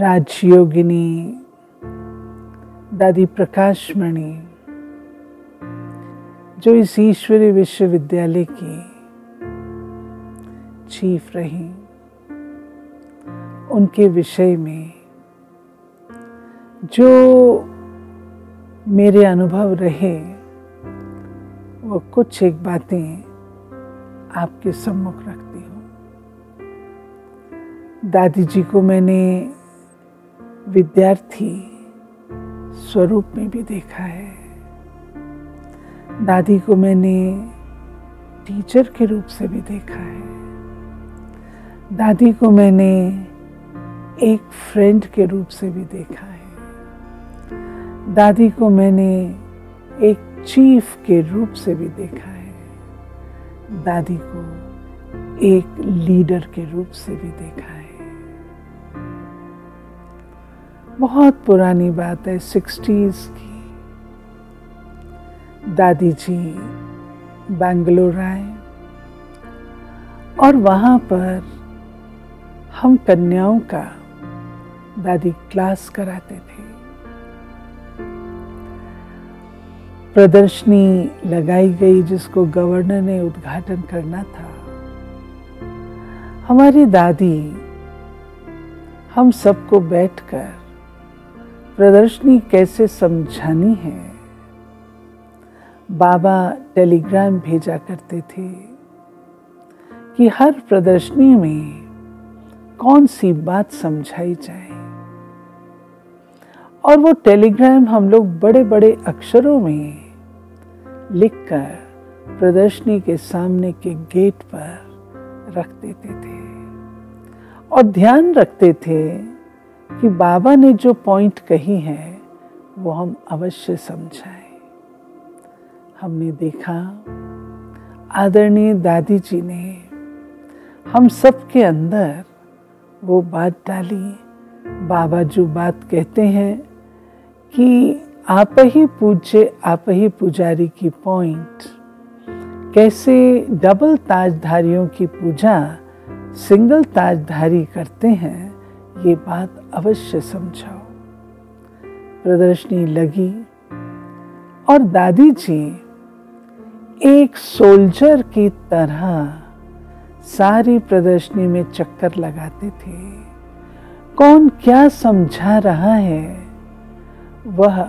राजयोगिनी दादी प्रकाशमणि, जो इस ईश्वरीय विश्वविद्यालय की चीफ रही, उनके विषय में जो मेरे अनुभव रहे वो कुछ एक बातें आपके सम्मुख रखती हूँ। दादी जी को मैंने विद्यार्थी स्वरूप में भी देखा है। दादी को मैंने टीचर के रूप से भी देखा है। दादी को मैंने एक फ्रेंड के रूप से भी देखा है। दादी को मैंने एक चीफ के रूप से भी देखा है। दादी को एक लीडर के रूप से भी देखा है। बहुत पुरानी बात है, 60s की। दादी जी बेंगलोर आए और वहाँ पर हम कन्याओं का दादी क्लास कराते थे। प्रदर्शनी लगाई गई जिसको गवर्नर ने उद्घाटन करना था। हमारी दादी हम सबको बैठकर प्रदर्शनी कैसे समझानी है, बाबा टेलीग्राम भेजा करते थे कि हर प्रदर्शनी में कौन सी बात समझाई जाए, और वो टेलीग्राम हम लोग बड़े बड़े अक्षरों में लिखकर प्रदर्शनी के सामने के गेट पर रख देते थे और ध्यान रखते थे कि बाबा ने जो पॉइंट कही है वो हम अवश्य समझाएं। हमने देखा आदरणीय दादी जी ने हम सब के अंदर वो बात डाली। बाबा जो बात कहते हैं कि आप ही पूज्य आप ही पुजारी की पॉइंट, कैसे डबल ताजधारियों की पूजा सिंगल ताजधारी करते हैं, ये बात अवश्य समझाओ। प्रदर्शनी लगी और दादी जी एक सोल्जर की तरह सारी प्रदर्शनी में चक्कर लगाते थे। कौन क्या समझा रहा है वह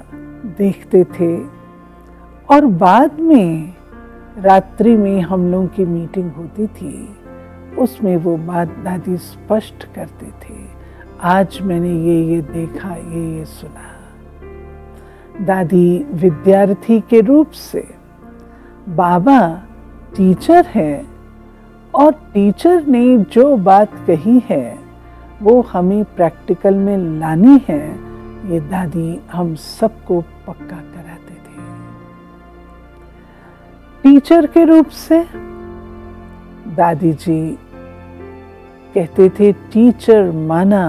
देखते थे, और बाद में रात्रि में हम लोगों की मीटिंग होती थी, उसमें वो बात दादी स्पष्ट करते थे। आज मैंने ये देखा, ये सुना। दादी विद्यार्थी के रूप से, बाबा टीचर है, और टीचर ने जो बात कही है वो हमें प्रैक्टिकल में लानी है, ये दादी हम सबको पक्का कराते थे। टीचर के रूप से दादी जी कहते थे टीचर माना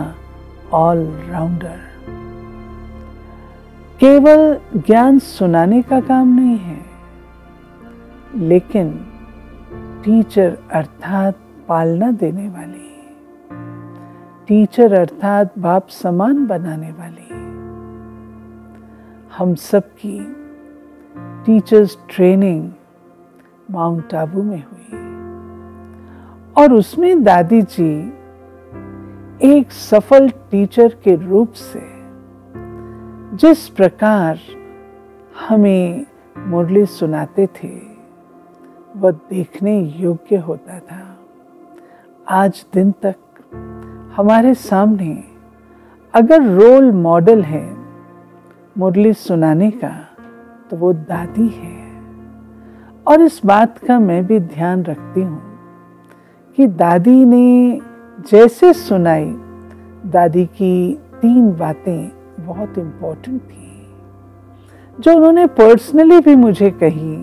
ऑल राउंडर। केवल ज्ञान सुनाने का काम नहीं है, लेकिन टीचर अर्थात पालना देने वाली, टीचर अर्थात बाप समान बनाने वाली। हम सबकी टीचर्स ट्रेनिंग माउंट आबू में हुई, और उसमें दादी जी एक सफल टीचर के रूप से जिस प्रकार हमें मुरली सुनाते थे वह देखने योग्य होता था। आज दिन तक हमारे सामने अगर रोल मॉडल है मुरली सुनाने का तो वो दादी है। और इस बात का मैं भी ध्यान रखती हूँ कि दादी ने जैसे सुनाई, दादी की 3 बातें बहुत इम्पोर्टेंट थी जो उन्होंने पर्सनली भी मुझे कही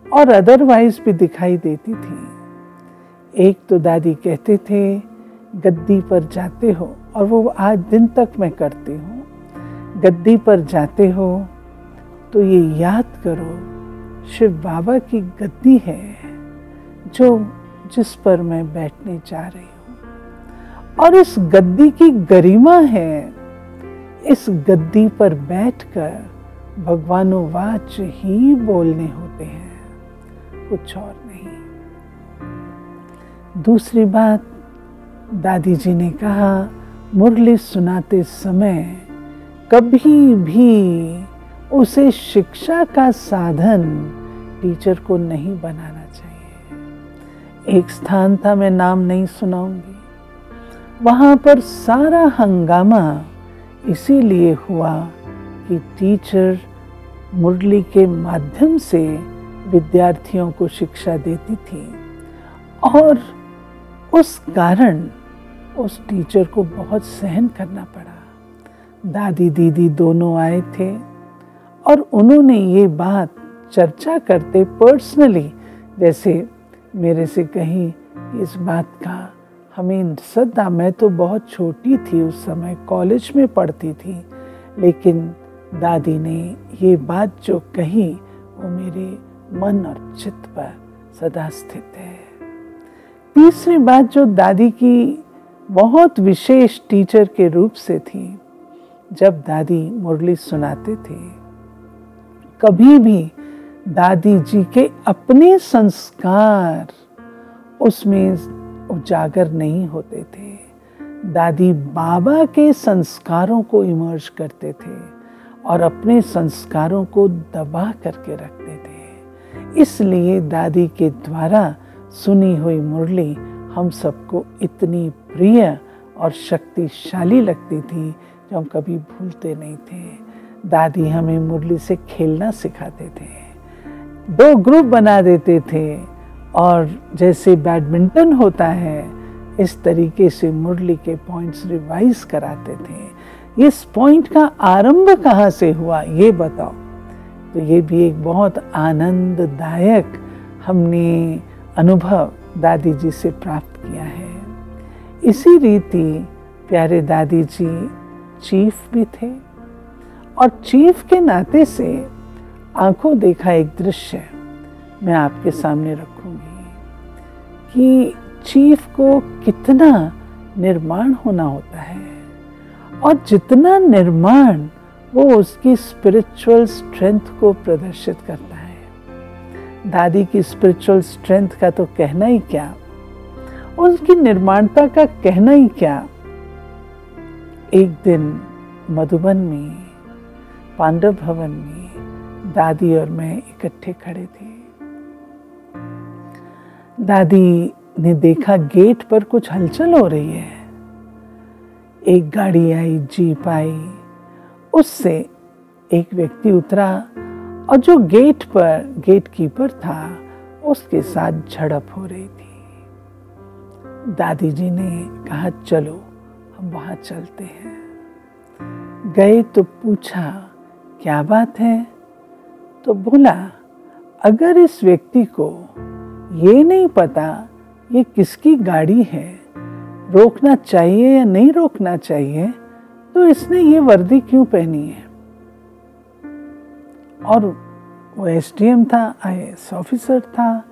और अदरवाइज भी दिखाई देती थी। एक तो दादी कहते थे गद्दी पर जाते हो, और वो आज दिन तक मैं करती हूँ, गद्दी पर जाते हो तो ये याद करो शिव बाबा की गद्दी है जिस पर मैं बैठने जा रही हूँ। और इस गद्दी की गरिमा है। इस गद्दी पर बैठकर भगवानुवाच ही बोलने होते हैं, कुछ और नहीं। दूसरी बात, दादी जी ने कहा, मुरली सुनाते समय कभी भी उसे शिक्षा का साधन टीचर को नहीं बनाना चाहिए। एक स्थान था, मैं नाम नहीं सुनाऊंगी, वहां पर सारा हंगामा इसीलिए हुआ कि टीचर मुरली के माध्यम से विद्यार्थियों को शिक्षा देती थी और उस कारण उस टीचर को बहुत सहन करना पड़ा। दादी दीदी दोनों आए थे और उन्होंने ये बात चर्चा करते पर्सनली, जैसे मेरे से कही इस बात का हमें सदा, मैं तो बहुत छोटी थी उस समय, कॉलेज में पढ़ती थी, लेकिन दादी ने ये बात जो कही वो मेरे मन और चित्त पर सदा स्थित है। तीसरी बात जो दादी की बहुत विशेष टीचर के रूप से थी, जब दादी मुरली सुनाते थे कभी भी दादी जी के अपने संस्कार उसमें उजागर नहीं होते थे। दादी बाबा के संस्कारों को इमर्ज करते थे और अपने संस्कारों को दबा करके रखते थे। इसलिए दादी के द्वारा सुनी हुई मुरली हम सबको इतनी प्रिय और शक्तिशाली लगती थी जो हम कभी भूलते नहीं थे। दादी हमें मुरली से खेलना सिखाते थे, 2 ग्रुप बना देते थे और जैसे बैडमिंटन होता है इस तरीके से मुरली के पॉइंट्स रिवाइज कराते थे। इस पॉइंट का आरंभ कहाँ से हुआ ये बताओ। तो ये भी एक बहुत आनंददायक हमने अनुभव दादी जी से प्राप्त किया है। इसी रीति प्यारे दादी जी चीफ भी थे और चीफ के नाते से आंखों देखा एक दृश्य मैं आपके सामने रखूंगी कि चीफ को कितना निर्माण होना होता है और जितना निर्माण वो उसकी स्पिरिचुअल स्ट्रेंथ को प्रदर्शित करता है। दादी की स्पिरिचुअल स्ट्रेंथ का तो कहना ही क्या, उनकी निर्माणता का कहना ही क्या। एक दिन मधुबन में पांडव भवन में दादी और मैं इकट्ठे खड़े थे। दादी ने देखा गेट पर कुछ हलचल हो रही है। एक गाड़ी आई, जीप आई, उससे एक व्यक्ति उतरा और जो गेट पर गेट कीपर था उसके साथ झड़प हो रही थी। दादी जी ने कहा चलो हम वहां चलते हैं। गए तो पूछा क्या बात है, तो बोला अगर इस व्यक्ति को ये नहीं पता ये किसकी गाड़ी है, रोकना चाहिए या नहीं रोकना चाहिए, तो इसने ये वर्दी क्यों पहनी है। और वो एसडीएम था, आईएएस ऑफिसर था,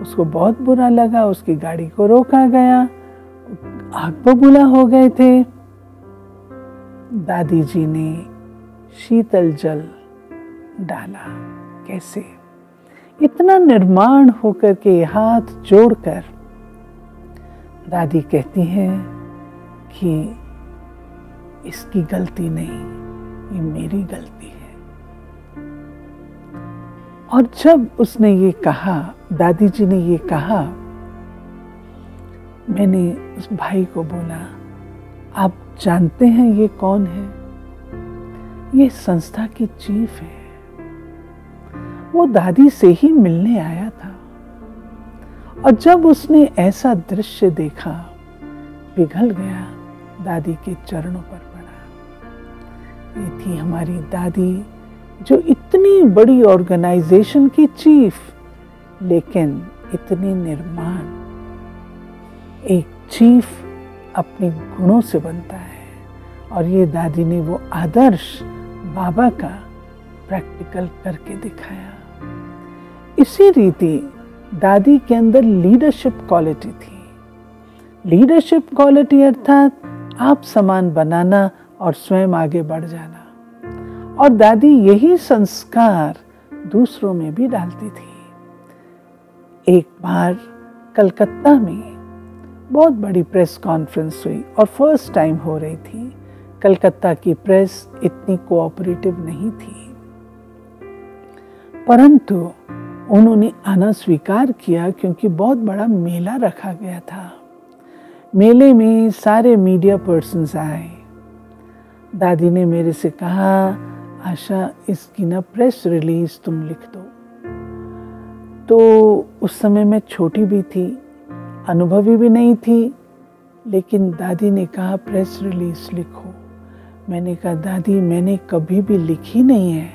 उसको बहुत बुरा लगा, उसकी गाड़ी को रोका गया, आग बबूला हो गए थे। दादी जी ने शीतल जल डाला। कैसे? इतना निर्माण होकर के हाथ जोड़कर दादी कहती हैं कि इसकी गलती नहीं, ये मेरी गलती है। और जब उसने ये कहा, दादी जी ने ये कहा, मैंने उस भाई को बोला आप जानते हैं ये कौन है? ये संस्था की चीफ है। वो दादी से ही मिलने आया था और जब उसने ऐसा दृश्य देखा पिघल गया, दादी के चरणों पर पड़ा। ये थी हमारी दादी जो इतनी बड़ी ऑर्गेनाइजेशन की चीफ, लेकिन इतनी निर्माण। एक चीफ अपने गुणों से बनता है और ये दादी ने वो आदर्श बाबा का प्रैक्टिकल करके दिखाया। इसी रीति दादी के अंदर लीडरशिप क्वालिटी थी। लीडरशिप क्वालिटी अर्थात आप समान बनाना और स्वयं आगे बढ़ जाना। और दादी यही संस्कार दूसरों में भी डालती थी। एक बार कलकत्ता में बहुत बड़ी प्रेस कॉन्फ्रेंस हुई और फर्स्ट टाइम हो रही थी। कलकत्ता की प्रेस इतनी कोऑपरेटिव नहीं थी, परंतु उन्होंने आना स्वीकार किया क्योंकि बहुत बड़ा मेला रखा गया था। मेले में सारे मीडिया पर्सन्स आए। दादी ने मेरे से कहा, आशा इसकी ना प्रेस रिलीज तुम लिख दो। तो उस समय मैं छोटी भी थी, अनुभवी भी नहीं थी, लेकिन दादी ने कहा प्रेस रिलीज लिखो। मैंने कहा दादी मैंने कभी भी लिखी नहीं है।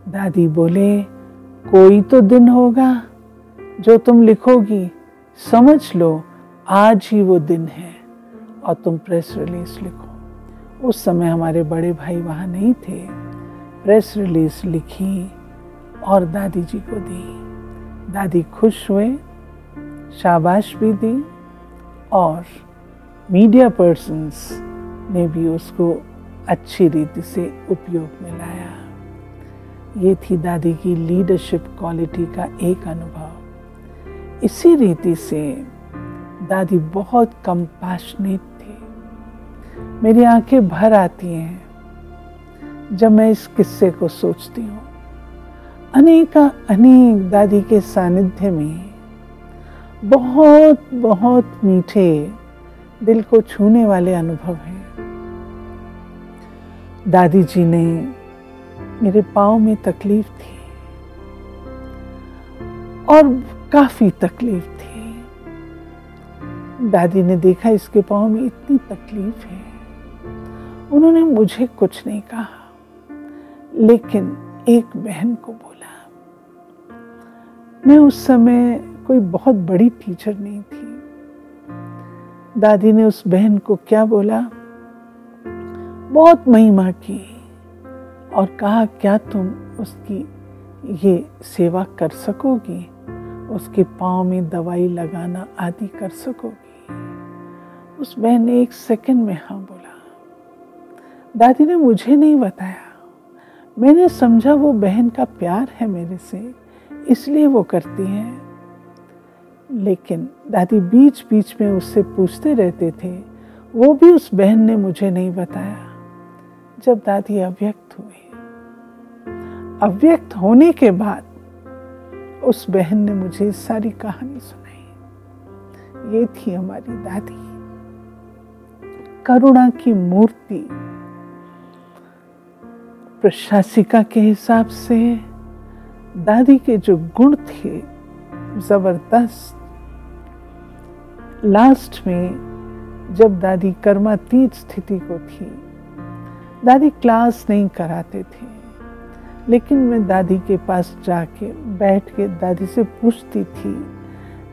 दादी बोले कोई तो दिन होगा जो तुम लिखोगी, समझ लो आज ही वो दिन है और तुम प्रेस रिलीज लिखो। उस समय हमारे बड़े भाई वहाँ नहीं थे। प्रेस रिलीज लिखी और दादी जी को दी। दादी खुश हुए, शाबाश भी दी और मीडिया पर्सन्स ने भी उसको अच्छी रीति से उपयोग में लाया। ये थी दादी की लीडरशिप क्वालिटी का एक अनुभव। इसी रीति से दादी बहुत कंपैशनेट थी। मेरी आंखें भर आती हैं जब मैं इस किस्से को सोचती हूँ। अनेक दादी के सानिध्य में बहुत बहुत मीठे दिल को छूने वाले अनुभव हैं। दादी जी ने मेरे पाँव में तकलीफ थी और काफी तकलीफ थी। दादी ने देखा इसके पाँव में इतनी तकलीफ है। उन्होंने मुझे कुछ नहीं कहा, लेकिन एक बहन को बोला। मैं उस समय कोई बहुत बड़ी टीचर नहीं थी। दादी ने उस बहन को क्या बोला, बहुत महिमा की और कहा क्या तुम उसकी ये सेवा कर सकोगी, उसके पाँव में दवाई लगाना आदि कर सकोगी। उस बहन ने 1 सेकंड में हाँ बोला। दादी ने मुझे नहीं बताया। मैंने समझा वो बहन का प्यार है मेरे से, इसलिए वो करती है। लेकिन दादी बीच बीच में उससे पूछते रहते थे, वो भी उस बहन ने मुझे नहीं बताया। जब दादी अव्यक्त हुई, अव्यक्त होने के बाद उस बहन ने मुझे सारी कहानी सुनाई। ये थी हमारी दादी, करुणा की मूर्ति। प्रशासिका के हिसाब से दादी के जो गुण थे जबरदस्त। लास्ट में जब दादी कर्मातीत स्थिति को थी, दादी क्लास नहीं कराते थे, लेकिन मैं दादी के पास जाके बैठ के दादी से पूछती थी,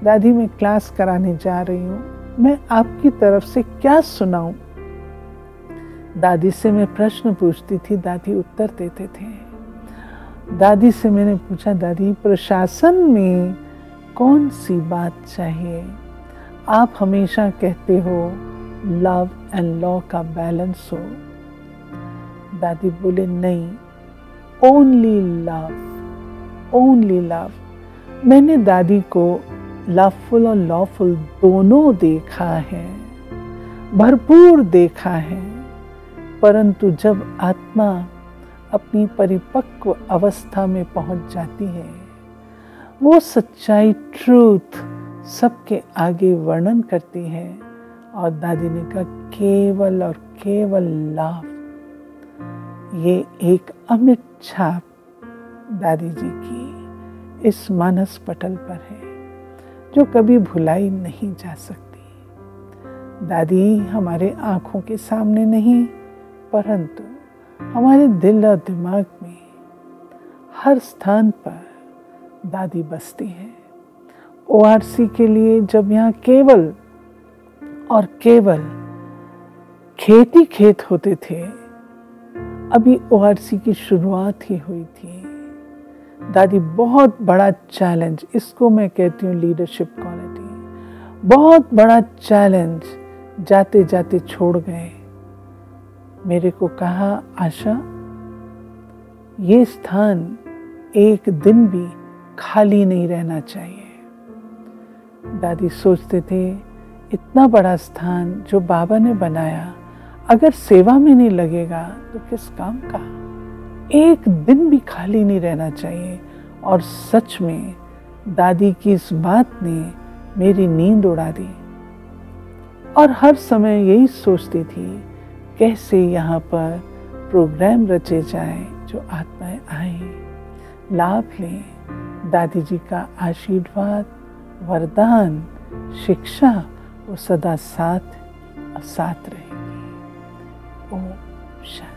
दादी मैं क्लास कराने जा रही हूँ, मैं आपकी तरफ से क्या सुनाऊं। दादी से मैं प्रश्न पूछती थी, दादी उत्तर देते थे। दादी से मैंने पूछा, दादी प्रशासन में कौन सी बात चाहिए? आप हमेशा कहते हो लव एंड लॉ का बैलेंस हो। दादी बोले नहीं, ओनली लव, ओनली लव। मैंने दादी को लवफुल और लॉफुल दोनों देखा है, भरपूर देखा है, परंतु जब आत्मा अपनी परिपक्व अवस्था में पहुंच जाती है, वो सच्चाई ट्रूथ सबके आगे वर्णन करती है। और दादी ने कहा केवल और केवल लव। ये एक अमिट छाप दादी जी की इस मानस पटल पर है, जो कभी भुलाई नहीं जा सकती। दादी हमारे आंखों के सामने नहीं, परंतु हमारे दिल और दिमाग में हर स्थान पर दादी बसती है। ORC के लिए जब यहाँ केवल और केवल खेत ही खेत होते थे, अभी ORC की शुरुआत ही हुई थी। दादी बहुत बड़ा चैलेंज, इसको मैं कहती हूँ लीडरशिप क्वालिटी, बहुत बड़ा चैलेंज जाते जाते छोड़ गए। मेरे को कहा, आशा, ये स्थान एक दिन भी खाली नहीं रहना चाहिए। दादी सोचते थे, इतना बड़ा स्थान जो बाबा ने बनाया, अगर सेवा में नहीं लगेगा तो किस काम का। एक दिन भी खाली नहीं रहना चाहिए। और सच में दादी की इस बात ने मेरी नींद उड़ा दी। और हर समय यही सोचती थी, कैसे यहाँ पर प्रोग्राम रचे जाए जो आत्माएं आए, लाभ लें। दादी जी का आशीर्वाद, वरदान, शिक्षा वो सदा साथ रहेगी। ओम शांति।